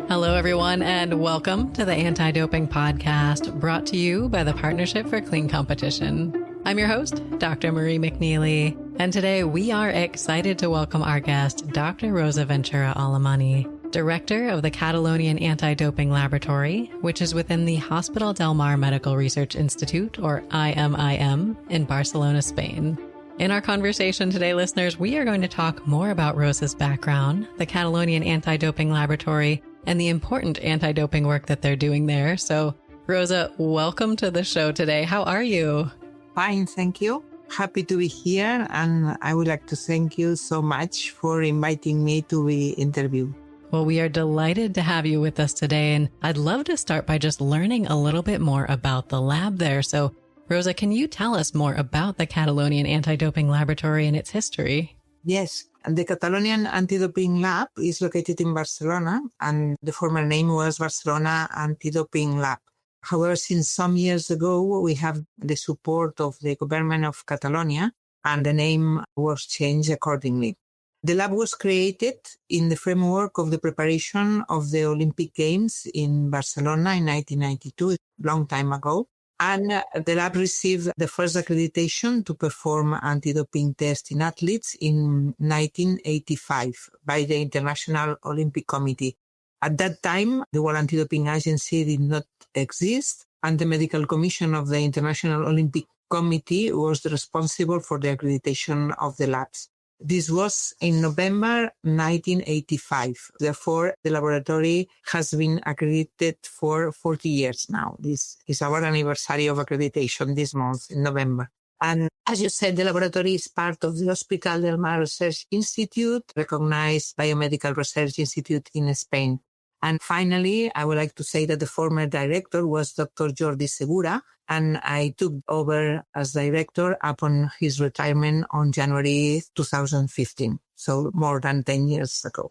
Hello, everyone, and welcome to the Anti-Doping Podcast, brought to you by the Partnership for Clean Competition. I'm your host, Dr. Marie McNeely, and today we are excited to welcome our guest, Dr. Rosa Ventura Alemany, Director of the Catalonian Anti-Doping Laboratory, which is within the Hospital del Mar Medical Research Institute, or IMIM, in Barcelona, Spain. In our conversation today, listeners, we are going to talk more about Rosa's background, the Catalonian Anti-Doping Laboratory, and the important anti-doping work that they're doing there. So, Rosa, welcome to the show today. How are you? Fine, thank you. Happy to be here, and I would like to thank you so much for inviting me to be interviewed. Well, we are delighted to have you with us today, and I'd love to start by just learning a little bit more about the lab there. So, Rosa, can you tell us more about the Catalonian Anti-Doping Laboratory and its history? Yes, the Catalonian Anti-Doping Lab is located in Barcelona, and the former name was Barcelona Anti-Doping Lab. However, since some years ago, we have the support of the government of Catalonia, and the name was changed accordingly. The lab was created in the framework of the preparation of the Olympic Games in Barcelona in 1992, a long time ago. And the lab received the first accreditation to perform anti-doping tests in athletes in 1985 by the International Olympic Committee. At that time, the World Anti-Doping Agency did not exist, and the Medical Commission of the International Olympic Committee was responsible for the accreditation of the labs. This was in November 1985. Therefore, the laboratory has been accredited for 40 years now. This is our anniversary of accreditation this month in November. And as you said, the laboratory is part of the Hospital del Mar Research Institute, recognized biomedical research institute in Spain. And finally, I would like to say that the former director was Dr. Jordi Segura, and I took over as director upon his retirement on January 2015, so more than 10 years ago.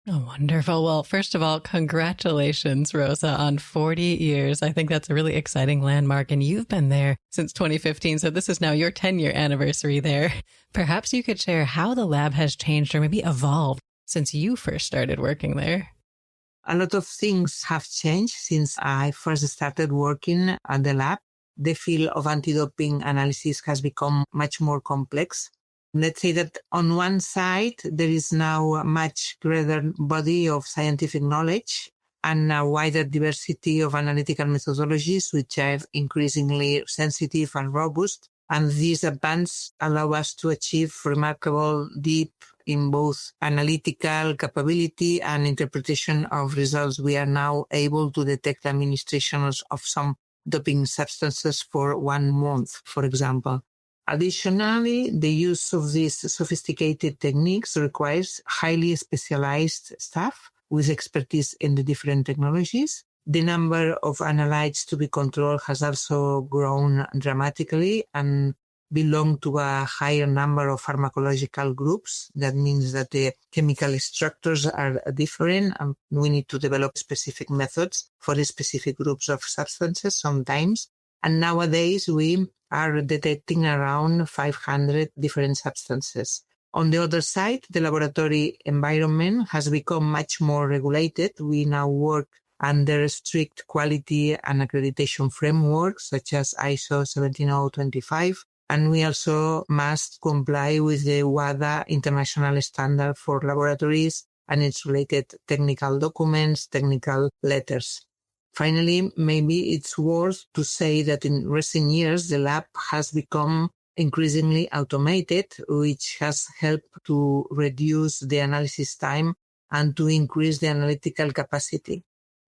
Oh, wonderful. Well, first of all, congratulations, Rosa, on 40 years. I think that's a really exciting landmark, and you've been there since 2015, so this is now your 10-year anniversary there. Perhaps you could share how the lab has changed or maybe evolved since you first started working there. A lot of things have changed since I first started working at the lab. The field of anti-doping analysis has become much more complex. Let's say that on one side, there is now a much greater body of scientific knowledge and a wider diversity of analytical methodologies, which are increasingly sensitive and robust. And these advances allow us to achieve remarkable depth in both analytical capability and interpretation of results. We are now able to detect administrations of some doping substances for 1 month, for example. Additionally, the use of these sophisticated techniques requires highly specialized staff with expertise in the different technologies. The number of analytes to be controlled has also grown dramatically and belong to a higher number of pharmacological groups. That means that the chemical structures are different, and we need to develop specific methods for the specific groups of substances sometimes. And nowadays we are detecting around 500 different substances. On the other side, the laboratory environment has become much more regulated. We now work under strict quality and accreditation frameworks such as ISO 17025, and we also must comply with the WADA international standard for laboratories and its related technical documents, technical letters. Finally, maybe it's worth to say that in recent years, the lab has become increasingly automated, which has helped to reduce the analysis time and to increase the analytical capacity.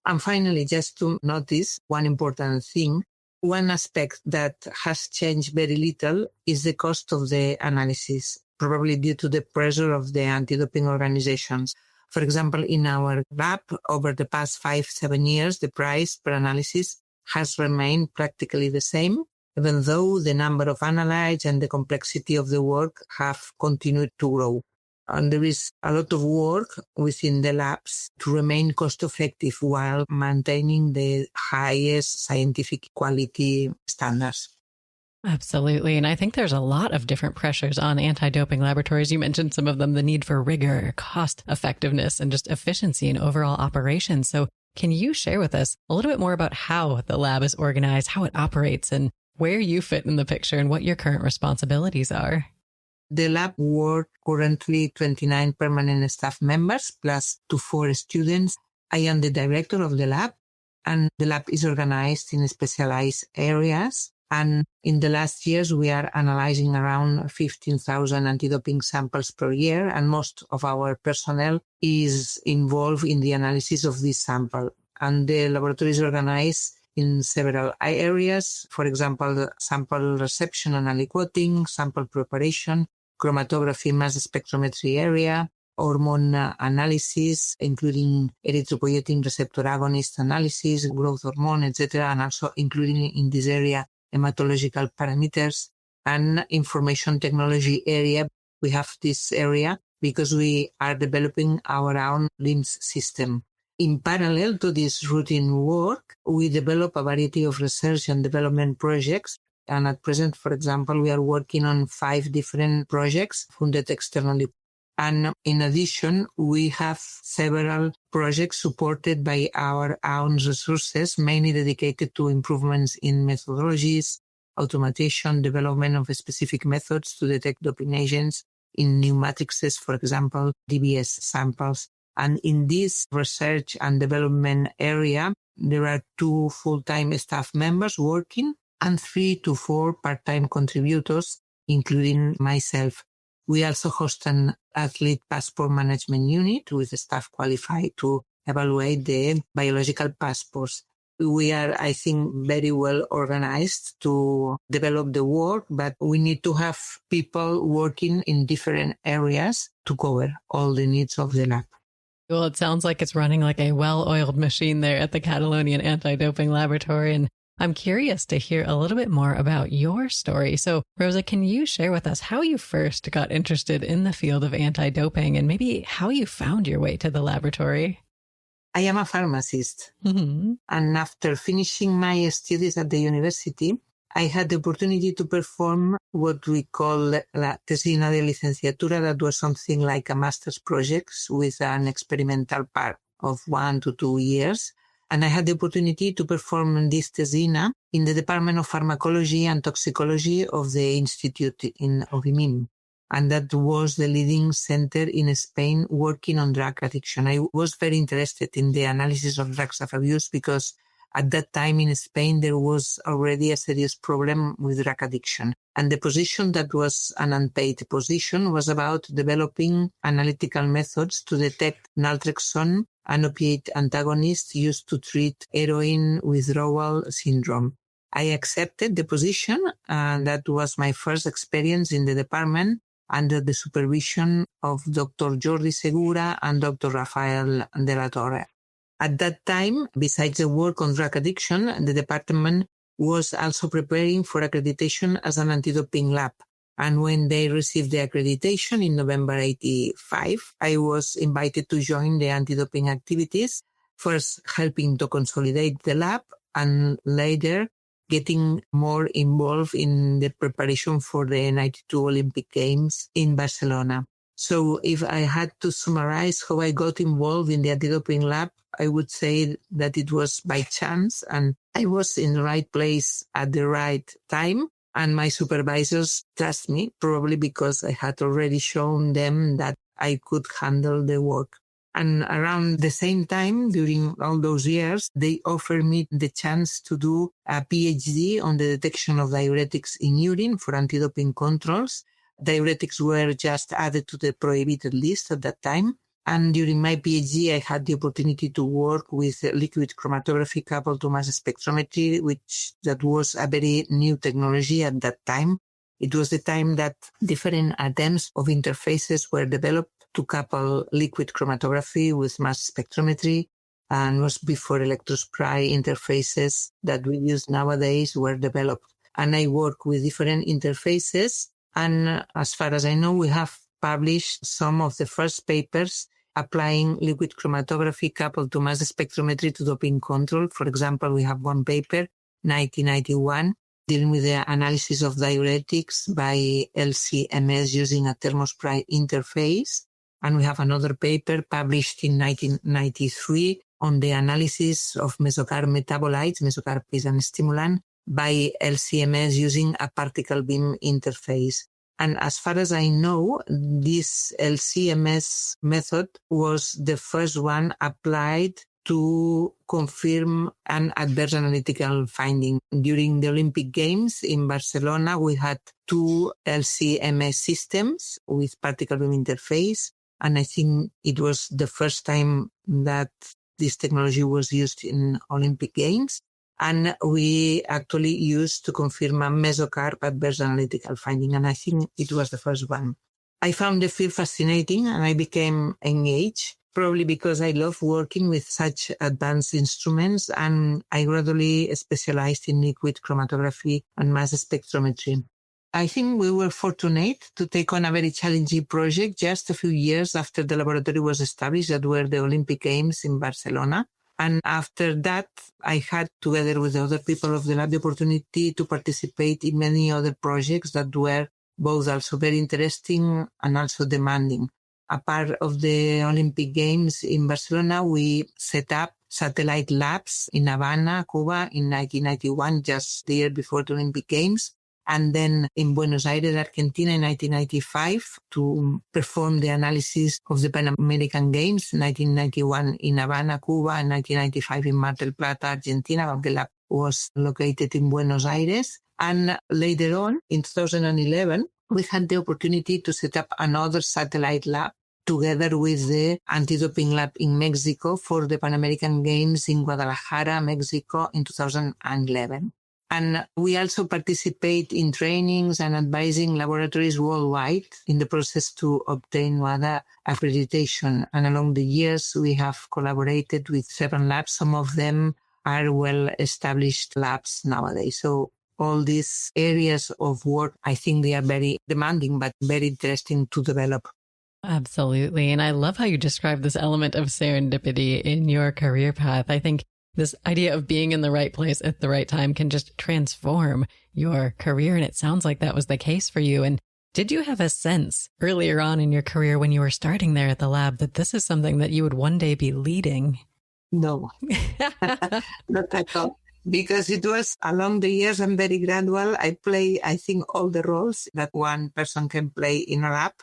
And finally, just to notice one important thing, one aspect that has changed very little is the cost of the analysis, probably due to the pressure of the anti-doping organizations. For example, in our lab, over the past 5-7 years, the price per analysis has remained practically the same, even though the number of analytes and the complexity of the work have continued to grow. And there is a lot of work within the labs to remain cost-effective while maintaining the highest scientific quality standards. Absolutely. And I think there's a lot of different pressures on anti-doping laboratories. You mentioned some of them, the need for rigor, cost effectiveness, and just efficiency in overall operations. So can you share with us a little bit more about how the lab is organized, how it operates, and where you fit in the picture and what your current responsibilities are? The lab works currently 29 permanent staff members plus 24 students. I am the director of the lab, and the lab is organized in specialized areas. And in the last years, we are analyzing around 15,000 anti-doping samples per year, and most of our personnel is involved in the analysis of this sample. And the laboratory is organized in several areas, for example, sample reception and aliquoting, sample preparation, chromatography, mass spectrometry area, hormone analysis, including erythropoietin receptor agonist analysis, growth hormone, etc., and also including in this area hematological parameters, and information technology area. We have this area because we are developing our own LIMS system. In parallel to this routine work, we develop a variety of research and development projects. And at present, for example, we are working on 5 different projects funded externally. And in addition, we have several projects supported by our own resources, mainly dedicated to improvements in methodologies, automation, development of specific methods to detect doping agents in new matrices, for example, DBS samples. And in this research and development area, there are 2 full-time staff members working and 3 to 4 part-time contributors, including myself. We also host an athlete passport management unit with staff qualified to evaluate the biological passports. We are, I think, very well organized to develop the work, but we need to have people working in different areas to cover all the needs of the lab. Well, it sounds like it's running like a well-oiled machine there at the Catalonian Anti-Doping Laboratory. And I'm curious to hear a little bit more about your story. So, Rosa, can you share with us how you first got interested in the field of anti-doping and maybe how you found your way to the laboratory? I am a pharmacist. Mm-hmm. And after finishing my studies at the university, I had the opportunity to perform what we call la tesina de licenciatura. That was something like a master's project with an experimental part of 1 to 2 years. And I had the opportunity to perform this tesina in the Department of Pharmacology and Toxicology of the Institute of IMIM. And that was the leading center in Spain working on drug addiction. I was very interested in the analysis of drugs of abuse because at that time in Spain, there was already a serious problem with drug addiction. And the position that was an unpaid position was about developing analytical methods to detect naltrexone, an opiate antagonist used to treat heroin withdrawal syndrome. I accepted the position, and that was my first experience in the department under the supervision of Dr. Jordi Segura and Dr. Rafael de la Torre. At that time, besides the work on drug addiction, the department was also preparing for accreditation as an anti-doping lab. And when they received the accreditation in November 1985, I was invited to join the anti-doping activities, first helping to consolidate the lab and later getting more involved in the preparation for the 92 Olympic Games in Barcelona. So if I had to summarize how I got involved in the anti-doping lab, I would say that it was by chance and I was in the right place at the right time. And my supervisors trust me, probably because I had already shown them that I could handle the work. And around the same time, during all those years, they offered me the chance to do a PhD on the detection of diuretics in urine for anti-doping controls. Diuretics were just added to the prohibited list at that time. And during my PhD, I had the opportunity to work with liquid chromatography coupled to mass spectrometry, that was a very new technology at that time. It was the time that different attempts of interfaces were developed to couple liquid chromatography with mass spectrometry, and was before electrospray interfaces that we use nowadays were developed. And I work with different interfaces. And as far as I know, we have published some of the first papers applying liquid chromatography coupled to mass spectrometry to doping control. For example, we have one paper, 1991, dealing with the analysis of diuretics by LCMS using a thermosprite interface. And we have another paper published in 1993 on the analysis of mesocarb metabolites. Mesocarb is an stimulant by LCMS using a particle beam interface. And as far as I know, this LCMS method was the first one applied to confirm an adverse analytical finding. During the Olympic Games in Barcelona, we had 2 LCMS systems with particle beam interface. And I think it was the first time that this technology was used in Olympic Games. And we actually used to confirm a mesocarb adverse analytical finding. And I think it was the first one. I found the field fascinating and I became engaged, probably because I love working with such advanced instruments, and I gradually specialized in liquid chromatography and mass spectrometry. I think we were fortunate to take on a very challenging project just a few years after the laboratory was established, that were the Olympic Games in Barcelona. And after that, I had, together with the other people of the lab, the opportunity to participate in many other projects that were both also very interesting and also demanding. A part of the Olympic Games in Barcelona, we set up satellite labs in Havana, Cuba in 1991, just the year before the Olympic Games. And then in Buenos Aires, Argentina in 1995 to perform the analysis of the Pan American Games, 1991 in Havana, Cuba, and 1995 in Mar del Plata, Argentina. The lab was located in Buenos Aires. And later on, in 2011, we had the opportunity to set up another satellite lab together with the Anti-Doping Lab in Mexico for the Pan American Games in Guadalajara, Mexico in 2011. And we also participate in trainings and advising laboratories worldwide in the process to obtain WADA accreditation. And along the years, we have collaborated with 7 labs. Some of them are well-established labs nowadays. So all these areas of work, I think they are very demanding, but very interesting to develop. Absolutely. And I love how you describe this element of serendipity in your career path. I think this idea of being in the right place at the right time can just transform your career. And it sounds like that was the case for you. And did you have a sense earlier on in your career when you were starting there at the lab that this is something that you would one day be leading? No, not at all. Because it was along the years and very gradual. I play, I think, all the roles that one person can play in a lab.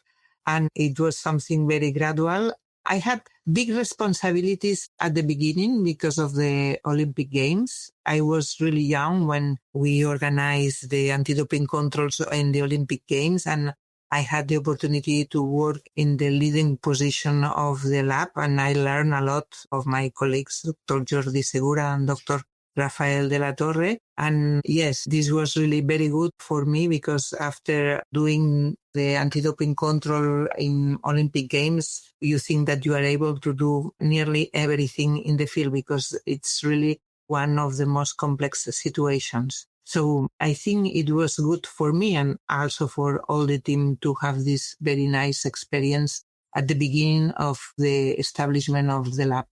And it was something very gradual. I had big responsibilities at the beginning because of the Olympic Games. I was really young when we organized the anti-doping controls in the Olympic Games, and I had the opportunity to work in the leading position of the lab, and I learned a lot of my colleagues, Dr. Jordi Segura and Dr. Rafael de la Torre. And yes, this was really very good for me because after doing the anti-doping control in Olympic Games, you think that you are able to do nearly everything in the field because it's really one of the most complex situations. So I think it was good for me and also for all the team to have this very nice experience at the beginning of the establishment of the lab.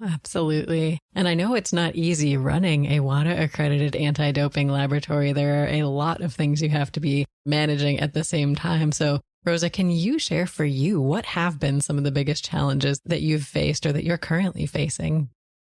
Absolutely. And I know it's not easy running a WADA-accredited anti-doping laboratory. There are a lot of things you have to be managing at the same time. So, Rosa, can you share for you what have been some of the biggest challenges that you've faced or that you're currently facing?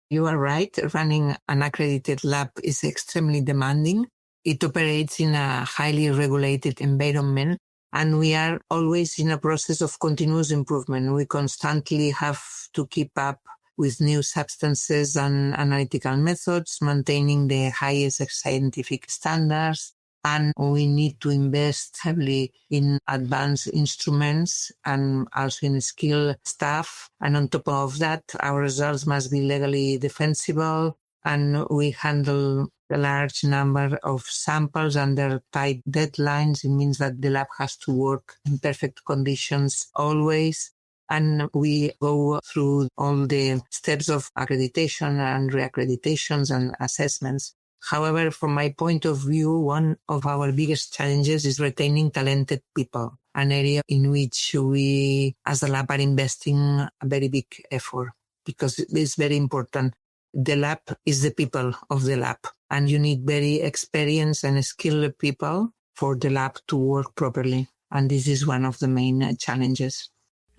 You are right. Running an accredited lab is extremely demanding. It operates in a highly regulated environment, and we are always in a process of continuous improvement. We constantly have to keep up with new substances and analytical methods, maintaining the highest scientific standards. And we need to invest heavily in advanced instruments and also in skilled staff. And on top of that, our results must be legally defensible. And we handle a large number of samples under tight deadlines. It means that the lab has to work in perfect conditions always. And we go through all the steps of accreditation and reaccreditations and assessments. However, from my point of view, one of our biggest challenges is retaining talented people, an area in which we, as a lab, are investing a very big effort because it's very important. the lab is the people of the lab, and you need very experienced and skilled people for the lab to work properly. And this is one of the main challenges.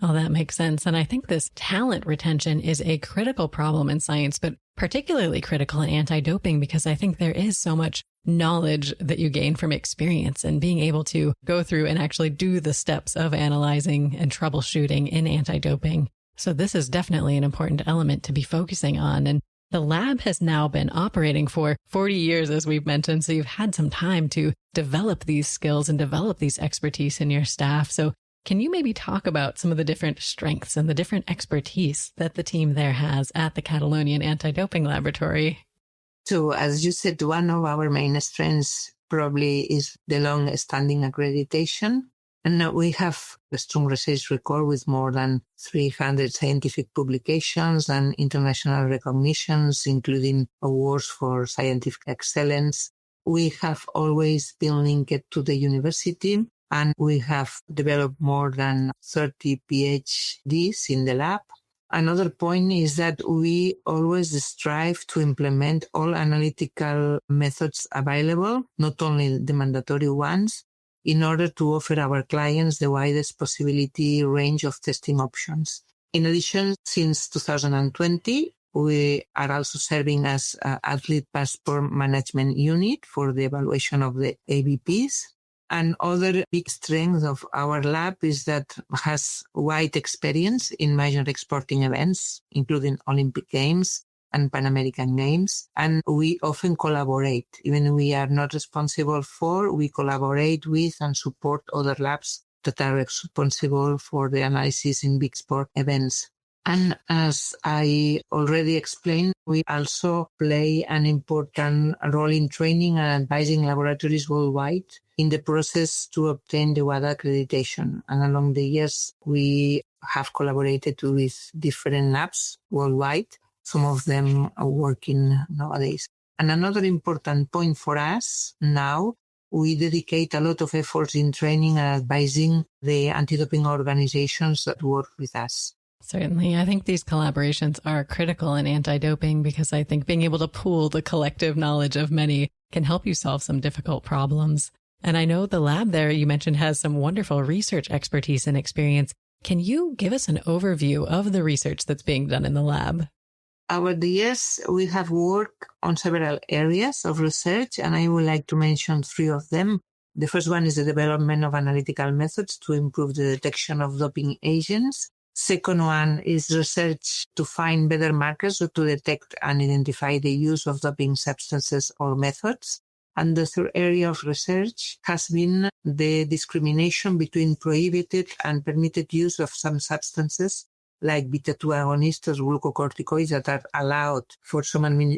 Oh, that makes sense. And I think this talent retention is a critical problem in science, but particularly critical in anti-doping, because I think there is so much knowledge that you gain from experience and being able to go through and actually do the steps of analyzing and troubleshooting in anti-doping. So this is definitely an important element to be focusing on. And the lab has now been operating for 40 years, as we've mentioned. So you've had some time to develop these skills and develop these expertise in your staff. So can you maybe talk about some of the different strengths and the different expertise that the team there has at the Catalonian Anti-Doping Laboratory? So, as you said, one of our main strengths probably is the long-standing accreditation. And we have a strong research record with more than 300 scientific publications and international recognitions, including awards for scientific excellence. We have always been linked to the university, and we have developed more than 30 PhDs in the lab. Another point is that we always strive to implement all analytical methods available, not only the mandatory ones, in order to offer our clients the widest possibility range of testing options. In addition, since 2020, we are also serving as Athlete Passport Management Unit for the evaluation of the ABPs. And other big strength of our lab is that it has wide experience in major sporting events, including Olympic Games and Pan American Games. And we often collaborate. Even we are not responsible for, we collaborate with and support other labs that are responsible for the analysis in big sport events. And as I already explained, we also play an important role in training and advising laboratories worldwide in the process to obtain the WADA accreditation. And along the years, we have collaborated with different labs worldwide. Some of them are working nowadays. And another important point for us now, we dedicate a lot of efforts in training and advising the anti-doping organizations that work with us. Certainly. I think these collaborations are critical in anti-doping because I think being able to pool the collective knowledge of many can help you solve some difficult problems. And I know the lab there you mentioned has some wonderful research expertise and experience. Can you give us an overview of the research that's being done in the lab? Over the years, we have worked on several areas of research, and I would like to mention 3 of them. The first one is the development of analytical methods to improve the detection of doping agents. Second one is research to find better markers or to detect and identify the use of doping substances or methods. And the third area of research has been the discrimination between prohibited and permitted use of some substances like beta-2 agonists or glucocorticoids that are allowed for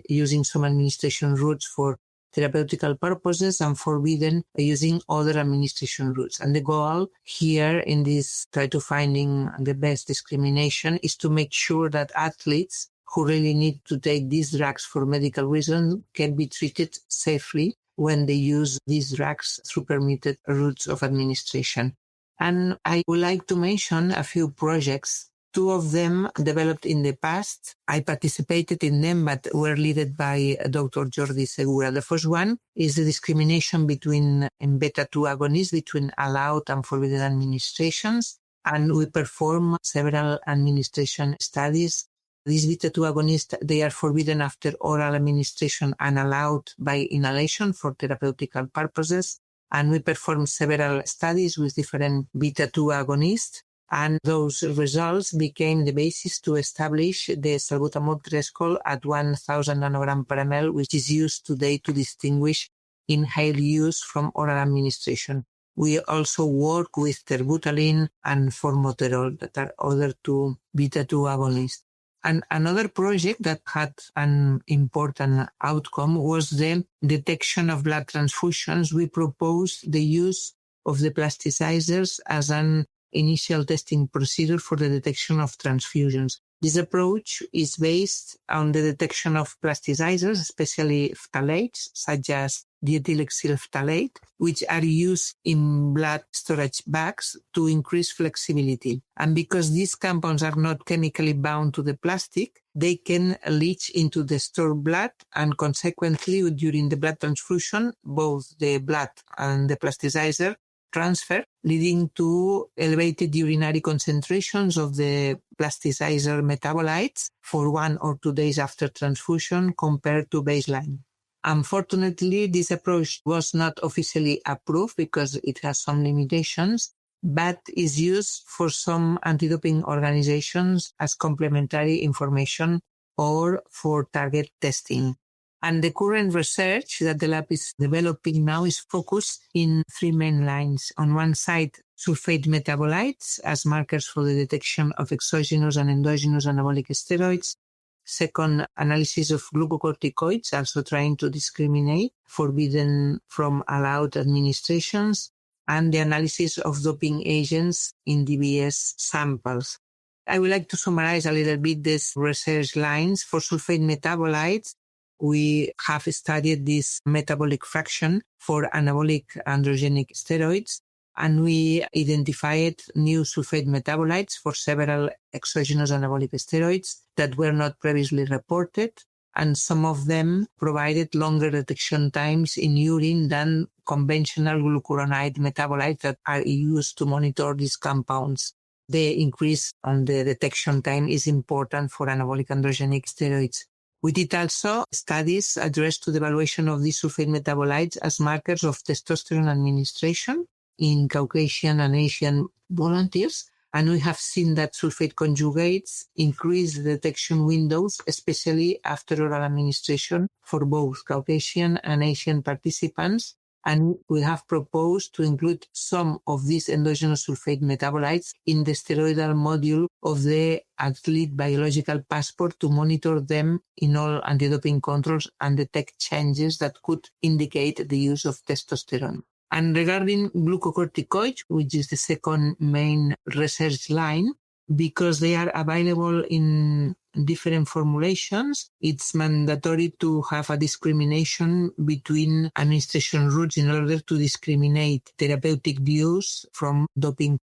using some administration routes for therapeutical purposes and forbidden using other administration routes. And the goal here in this try to finding the best discrimination is to make sure that athletes who really need to take these drugs for medical reasons can be treated safely when they use these drugs through permitted routes of administration. And I would like to mention a few projects. 2 of them developed in the past. I participated in them, but were led by Dr. Jordi Segura. The first one is the discrimination between beta-2 agonists between allowed and forbidden administrations. And we perform several administration studies. These beta-2 agonists, they are forbidden after oral administration and allowed by inhalation for therapeutical purposes. And we perform several studies with different beta-2 agonists. And those results became the basis to establish the salbutamol threshold at 1,000 nanogram per ml, which is used today to distinguish inhaled use from oral administration. We also work with terbutaline and formoterol, that are other 2 beta-2 agonists. And another project that had an important outcome was the detection of blood transfusions. We proposed the use of the plasticizers as an initial testing procedure for the detection of transfusions. This approach is based on the detection of plasticizers, especially phthalates, such as diethylxyl phthalate, which are used in blood storage bags to increase flexibility. And because these compounds are not chemically bound to the plastic, they can leach into the stored blood, and consequently, during the blood transfusion, both the blood and the plasticizer transfer, leading to elevated urinary concentrations of the plasticizer metabolites for 1 or 2 days after transfusion compared to baseline. Unfortunately, this approach was not officially approved because it has some limitations, but is used for some anti-doping organizations as complementary information or for target testing. And the current research that the lab is developing now is focused in 3 main lines. On one side, sulfate metabolites as markers for the detection of exogenous and endogenous anabolic steroids. Second, analysis of glucocorticoids, also trying to discriminate forbidden from allowed administrations, and the analysis of doping agents in DBS samples. I would like to summarize a little bit these research lines. For sulfate metabolites, we have studied this metabolic fraction for anabolic androgenic steroids, and we identified new sulfate metabolites for several exogenous anabolic steroids that were not previously reported, and some of them provided longer detection times in urine than conventional glucuronide metabolites that are used to monitor these compounds. The increase on the detection time is important for anabolic androgenic steroids. We did also studies addressed to the evaluation of these sulfate metabolites as markers of testosterone administration in Caucasian and Asian volunteers, and we have seen that sulfate conjugates increase the detection windows, especially after oral administration for both Caucasian and Asian participants. And we have proposed to include some of these endogenous sulfate metabolites in the steroidal module of the athlete biological passport to monitor them in all anti-doping controls and detect changes that could indicate the use of testosterone. And regarding glucocorticoids, which is the second main research line, because they are available in different formulations, it's mandatory to have a discrimination between administration routes in order to discriminate therapeutic use from doping.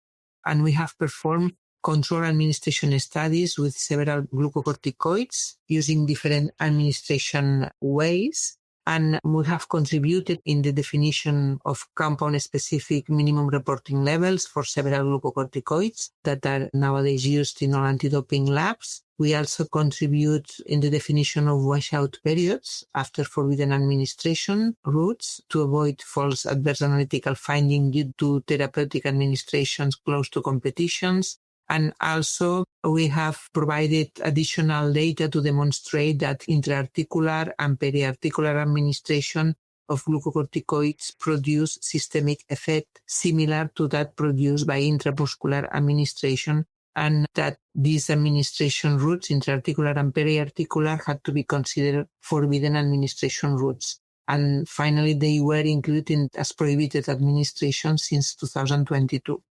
And we have performed control administration studies with several glucocorticoids using different administration ways. And we have contributed in the definition of compound-specific minimum reporting levels for several glucocorticoids that are nowadays used in all anti-doping labs. We also contribute in the definition of washout periods after forbidden administration routes to avoid false adverse analytical finding due to therapeutic administrations close to competitions. And also, we have provided additional data to demonstrate that intra-articular and peri-articular administration of glucocorticoids produce systemic effect similar to that produced by intramuscular administration, and that these administration routes, intra-articular and peri-articular, had to be considered forbidden administration routes. And finally, they were included as prohibited administration since 2022.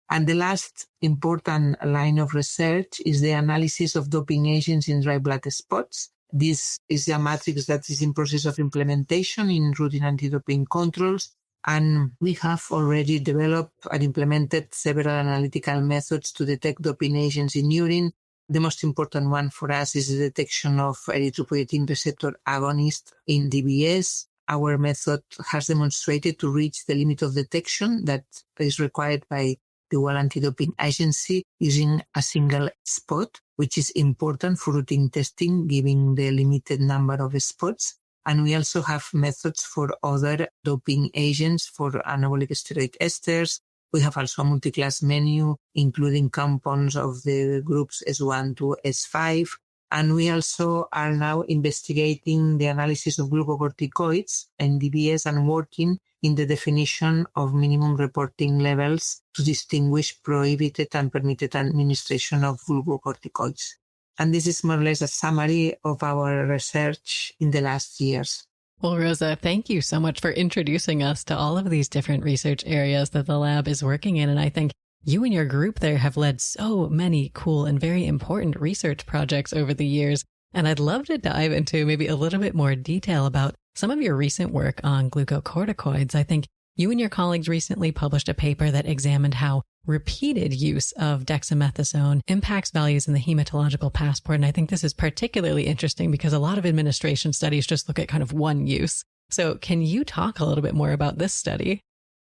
And the last important line of research is the analysis of doping agents in dry blood spots. This is a matrix that is in process of implementation in routine anti-doping controls, and we have already developed and implemented several analytical methods to detect doping agents in urine. The most important one for us is the detection of erythropoietin receptor agonist in DBS. Our method has demonstrated to reach the limit of detection that is required by the World Anti-Doping Agency using a single spot, which is important for routine testing, given the limited number of spots. And we also have methods for other doping agents for anabolic steroid esters. We have also a multi-class menu, including compounds of the groups S1 to S5. And we also are now investigating the analysis of glucocorticoids and DBS and working in the definition of minimum reporting levels to distinguish prohibited and permitted administration of glucocorticoids. And this is more or less a summary of our research in the last years. Well, Rosa, thank you so much for introducing us to all of these different research areas that the lab is working in. And I think you and your group there have led so many cool and very important research projects over the years. And I'd love to dive into maybe a little bit more detail about some of your recent work on glucocorticoids. I think you and your colleagues recently published a paper that examined how repeated use of dexamethasone impacts values in the hematological passport. And I think this is particularly interesting because a lot of administration studies just look at kind of one use. So can you talk a little bit more about this study?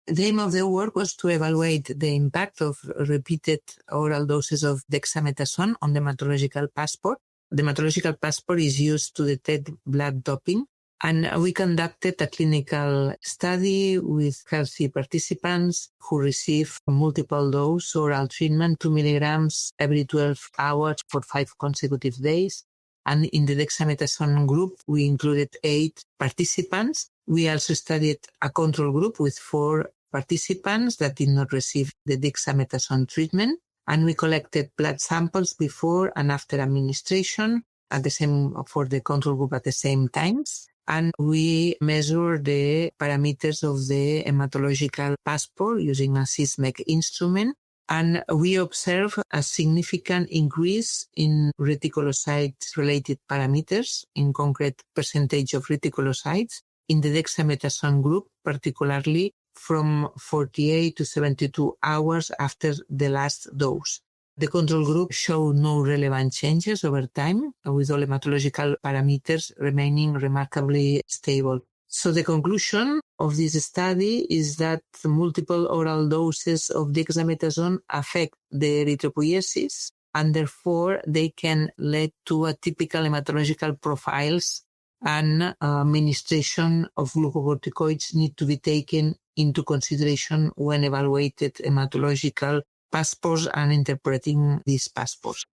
The aim of the work was to evaluate the impact of repeated oral doses of dexamethasone on the hematological passport. The hematological passport is used to detect blood doping. And we conducted a clinical study with healthy participants who received multiple dose oral treatment, 2 milligrams every 12 hours for 5 consecutive days. And in the dexamethasone group, we included 8 participants. We also studied a control group with 4 participants that did not receive the dexamethasone treatment. And we collected blood samples before and after administration at the same for the control group at the same times. And we measure the parameters of the hematological passport using a SysMech instrument. And we observe a significant increase in reticulocytes-related parameters, in concrete percentage of reticulocytes, in the dexamethasone group, particularly from 48 to 72 hours after the last dose. The control group showed no relevant changes over time, with all hematological parameters remaining remarkably stable. So the conclusion of this study is that multiple oral doses of dexamethasone affect the erythropoiesis, and therefore they can lead to atypical hematological profiles, and administration of glucocorticoids need to be taken into consideration when evaluated hematological passports and interpreting these passports.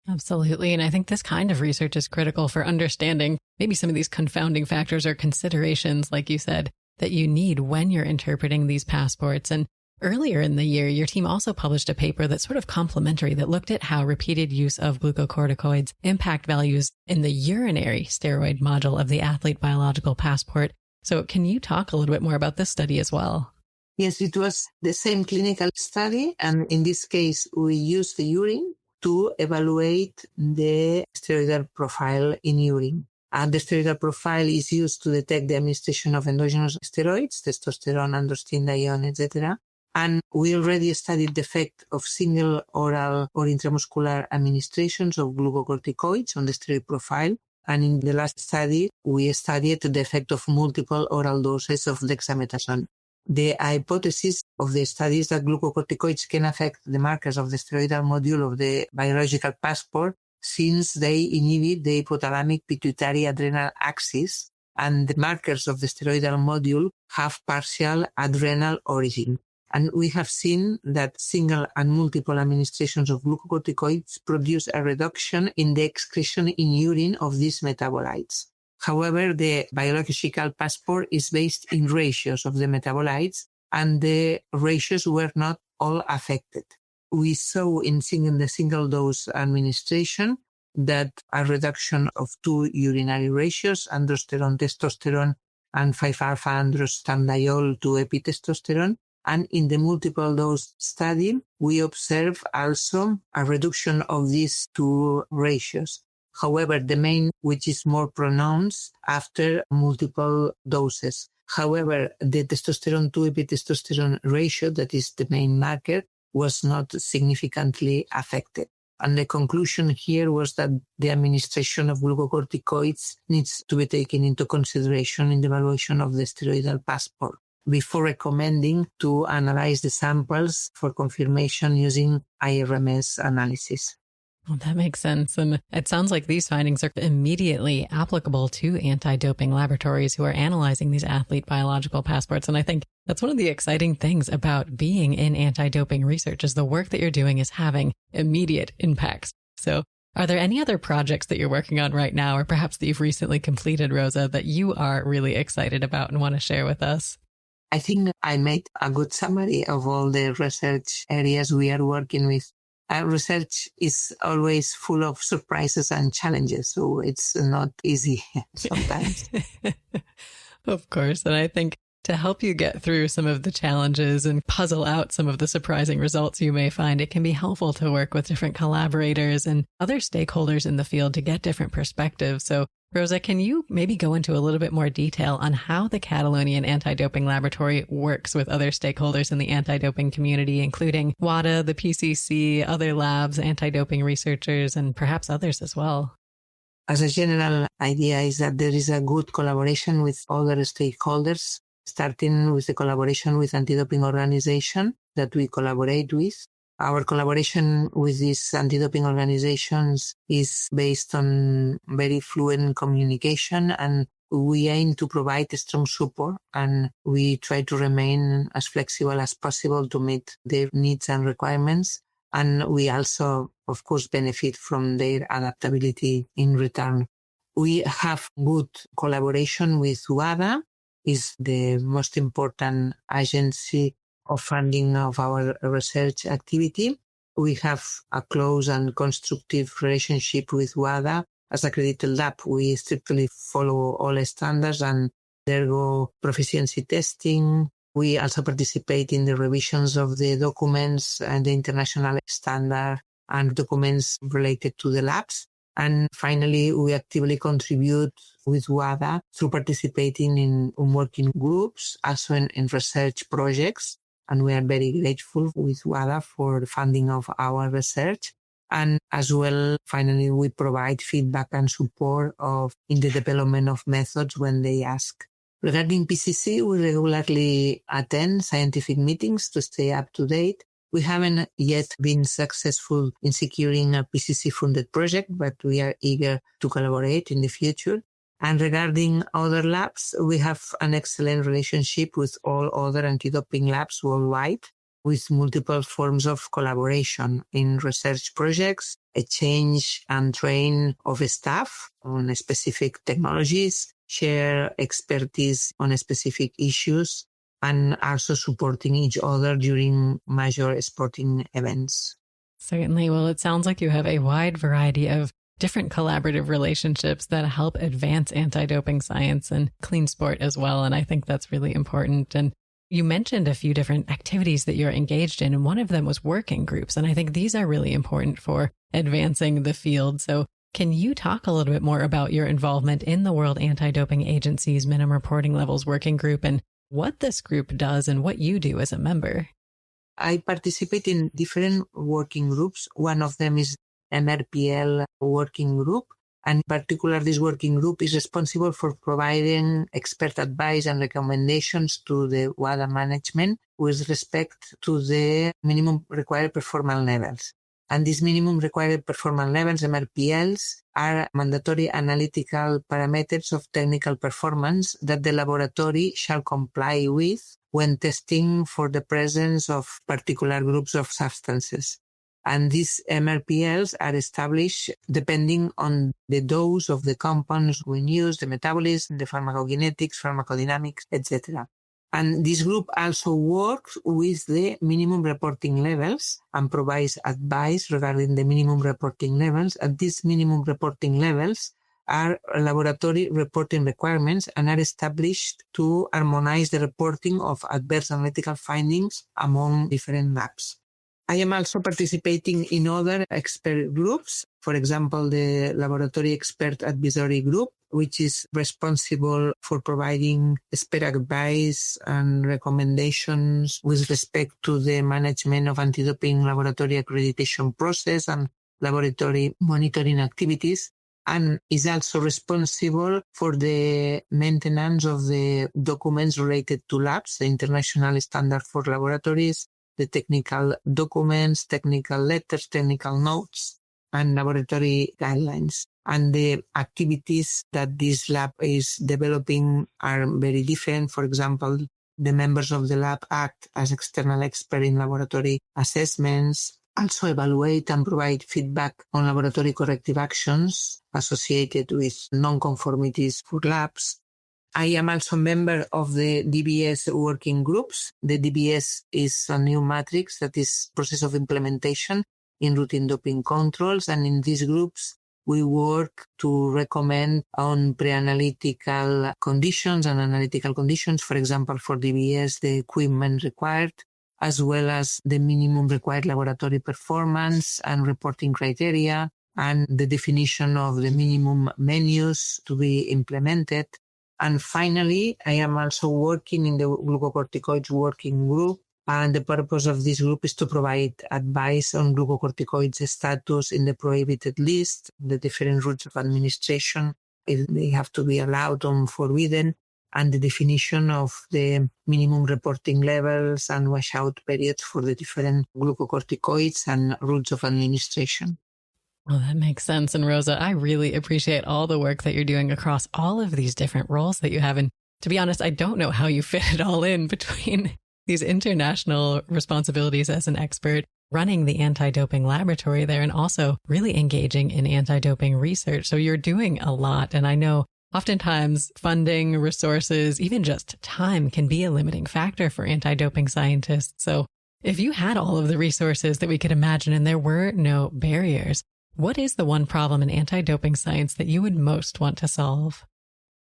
Absolutely. And I think this kind of research is critical for understanding maybe some of these confounding factors or considerations, like you said, that you need when you're interpreting these passports. And earlier in the year, your team also published a paper that's sort of complementary that looked at how repeated use of glucocorticoids impact values in the urinary steroid module of the athlete biological passport. So can you talk a little bit more about this study as well? Yes, it was the same clinical study, and in this case, we used the urine to evaluate the steroidal profile in urine. And the steroidal profile is used to detect the administration of endogenous steroids, testosterone, androstenedione, etc. And we already studied the effect of single oral or intramuscular administrations of glucocorticoids on the steroid profile. And in the last study, we studied the effect of multiple oral doses of dexamethasone. The hypothesis of the study is that glucocorticoids can affect the markers of the steroidal module of the biological passport since they inhibit the hypothalamic pituitary adrenal axis, and the markers of the steroidal module have partial adrenal origin. And we have seen that single and multiple administrations of glucocorticoids produce a reduction in the excretion in urine of these metabolites. However, the biological passport is based in ratios of the metabolites, and the ratios were not all affected. We saw in the single dose administration that a reduction of 2 urinary ratios, androsterone, testosterone, and 5-alpha-androstenediol to epitestosterone. And in the multiple dose study, we observe also a reduction of these 2 ratios. However, the main, which is more pronounced after multiple doses. However, the testosterone to epitestosterone ratio, that is the main marker, was not significantly affected. And the conclusion here was that the administration of glucocorticoids needs to be taken into consideration in the evaluation of the steroidal passport before recommending to analyze the samples for confirmation using IRMS analysis. Well, that makes sense. And it sounds like these findings are immediately applicable to anti-doping laboratories who are analyzing these athlete biological passports. And I think that's one of the exciting things about being in anti-doping research is the work that you're doing is having immediate impacts. So are there any other projects that you're working on right now, or perhaps that you've recently completed, Rosa, that you are really excited about and want to share with us? I think I made a good summary of all the research areas we are working with. Research is always full of surprises and challenges, so it's not easy sometimes. Of course. And I think to help you get through some of the challenges and puzzle out some of the surprising results you may find, it can be helpful to work with different collaborators and other stakeholders in the field to get different perspectives. So Rosa, can you maybe go into a little bit more detail on how the Catalonian Anti-Doping Laboratory works with other stakeholders in the anti-doping community, including WADA, the PCC, other labs, anti-doping researchers, and perhaps others as well? As a general idea is that there is a good collaboration with other stakeholders, starting with the collaboration with anti-doping organization that we collaborate with. Our collaboration with these anti-doping organizations is based on very fluent communication, and we aim to provide strong support, and we try to remain as flexible as possible to meet their needs and requirements. And we also, of course, benefit from their adaptability in return. We have good collaboration with WADA, is the most important agency of funding of our research activity. We have a close and constructive relationship with WADA. As accredited lab, we strictly follow all standards and ergo proficiency testing. We also participate in the revisions of the documents and the international standard and documents related to the labs. And finally, we actively contribute with WADA through participating in working groups, also in research projects. And we are very grateful with WADA for the funding of our research. And as well, finally, we provide feedback and support in the development of methods when they ask. Regarding PCC, we regularly attend scientific meetings to stay up to date. We haven't yet been successful in securing a PCC-funded project, but we are eager to collaborate in the future. And regarding other labs, we have an excellent relationship with all other anti-doping labs worldwide, with multiple forms of collaboration in research projects, exchange and train of staff on specific technologies, share expertise on specific issues, and also supporting each other during major sporting events. Certainly. Well, it sounds like you have a wide variety of different collaborative relationships that help advance anti-doping science and clean sport as well. And I think that's really important. And you mentioned a few different activities that you're engaged in, and one of them was working groups. And I think these are really important for advancing the field. So can you talk a little bit more about your involvement in the World Anti-Doping Agency's Minimum Reporting Levels Working Group and what this group does and what you do as a member? I participate in different working groups. One of them is MRPL working group. And in particular, this working group is responsible for providing expert advice and recommendations to the WADA management with respect to the minimum required performance levels. And these minimum required performance levels, MRPLs, are mandatory analytical parameters of technical performance that the laboratory shall comply with when testing for the presence of particular groups of substances. And these MRPLs are established depending on the dose of the compounds we use, the metabolism, the pharmacokinetics, pharmacodynamics, etc. And this group also works with the minimum reporting levels and provides advice regarding the minimum reporting levels. And these minimum reporting levels are laboratory reporting requirements and are established to harmonize the reporting of adverse analytical findings among different labs. I am also participating in other expert groups, for example, the Laboratory Expert Advisory Group, which is responsible for providing expert advice and recommendations with respect to the management of anti-doping laboratory accreditation process and laboratory monitoring activities, and is also responsible for the maintenance of the documents related to labs, the international standard for laboratories, the technical documents, technical letters, technical notes, and laboratory guidelines. And the activities that this lab is developing are very different. For example, the members of the lab act as external experts in laboratory assessments, also evaluate and provide feedback on laboratory corrective actions associated with non-conformities for labs. I am also a member of the DBS working groups. The DBS is a new matrix that is process of implementation in routine doping controls. And in these groups, we work to recommend on pre-analytical conditions and analytical conditions. For example, for DBS, the equipment required, as well as the minimum required laboratory performance and reporting criteria, and the definition of the minimum menus to be implemented. And finally, I am also working in the glucocorticoids working group. And the purpose of this group is to provide advice on glucocorticoids status in the prohibited list, the different routes of administration, if they have to be allowed or forbidden, and the definition of the minimum reporting levels and washout periods for the different glucocorticoids and routes of administration. Well, that makes sense. And Rosa, I really appreciate all the work that you're doing across all of these different roles that you have. And to be honest, I don't know how you fit it all in between these international responsibilities as an expert, running the anti-doping laboratory there, and also really engaging in anti-doping research. So you're doing a lot. And I know oftentimes funding, resources, even just time can be a limiting factor for anti-doping scientists. So if you had all of the resources that we could imagine and there were no barriers, what is the one problem in anti-doping science that you would most want to solve?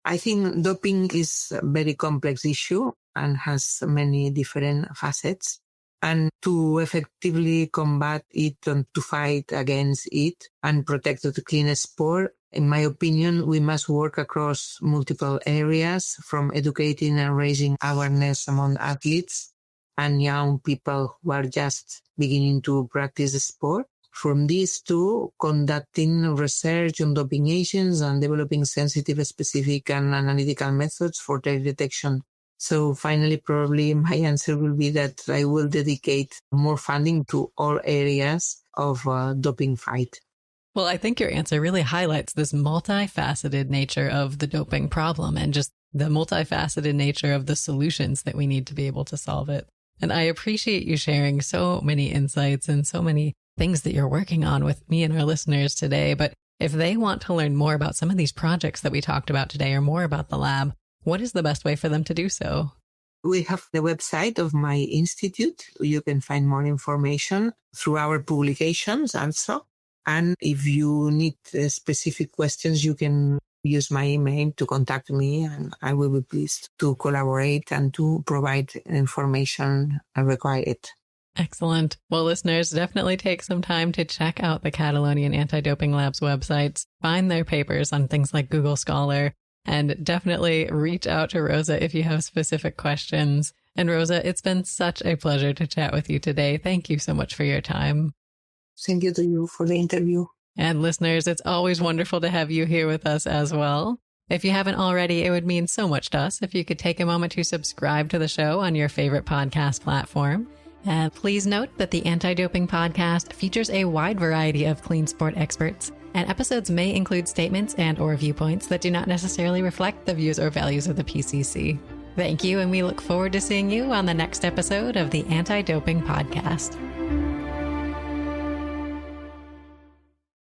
I think doping is a very complex issue and has many different facets. And to effectively combat it and to fight against it and protect the clean sport, in my opinion, we must work across multiple areas, from educating and raising awareness among athletes and young people who are just beginning to practice the sport. From these to conducting research on doping agents and developing sensitive, specific and analytical methods for their detection. So finally, probably my answer will be that I will dedicate more funding to all areas of doping fight. Well, I think your answer really highlights this multifaceted nature of the doping problem and just the multifaceted nature of the solutions that we need to be able to solve it. And I appreciate you sharing so many insights and so many things that you're working on with me and our listeners today. But if they want to learn more about some of these projects that we talked about today or more about the lab, what is the best way for them to do so? We have the website of my institute. You can find more information through our publications also. And if you need specific questions, you can use my email to contact me, and I will be pleased to collaborate and to provide information required. Excellent. Well, listeners, definitely take some time to check out the Catalonian Anti-Doping Lab's websites, find their papers on things like Google Scholar, and definitely reach out to Rosa if you have specific questions. And Rosa, it's been such a pleasure to chat with you today. Thank you so much for your time. Thank you to you for the interview. And listeners, it's always wonderful to have you here with us as well. If you haven't already, it would mean so much to us if you could take a moment to subscribe to the show on your favorite podcast platform. Please note that the Anti-Doping Podcast features a wide variety of clean sport experts, and episodes may include statements and/or viewpoints that do not necessarily reflect the views or values of the PCC. Thank you, and we look forward to seeing you on the next episode of the Anti-Doping Podcast.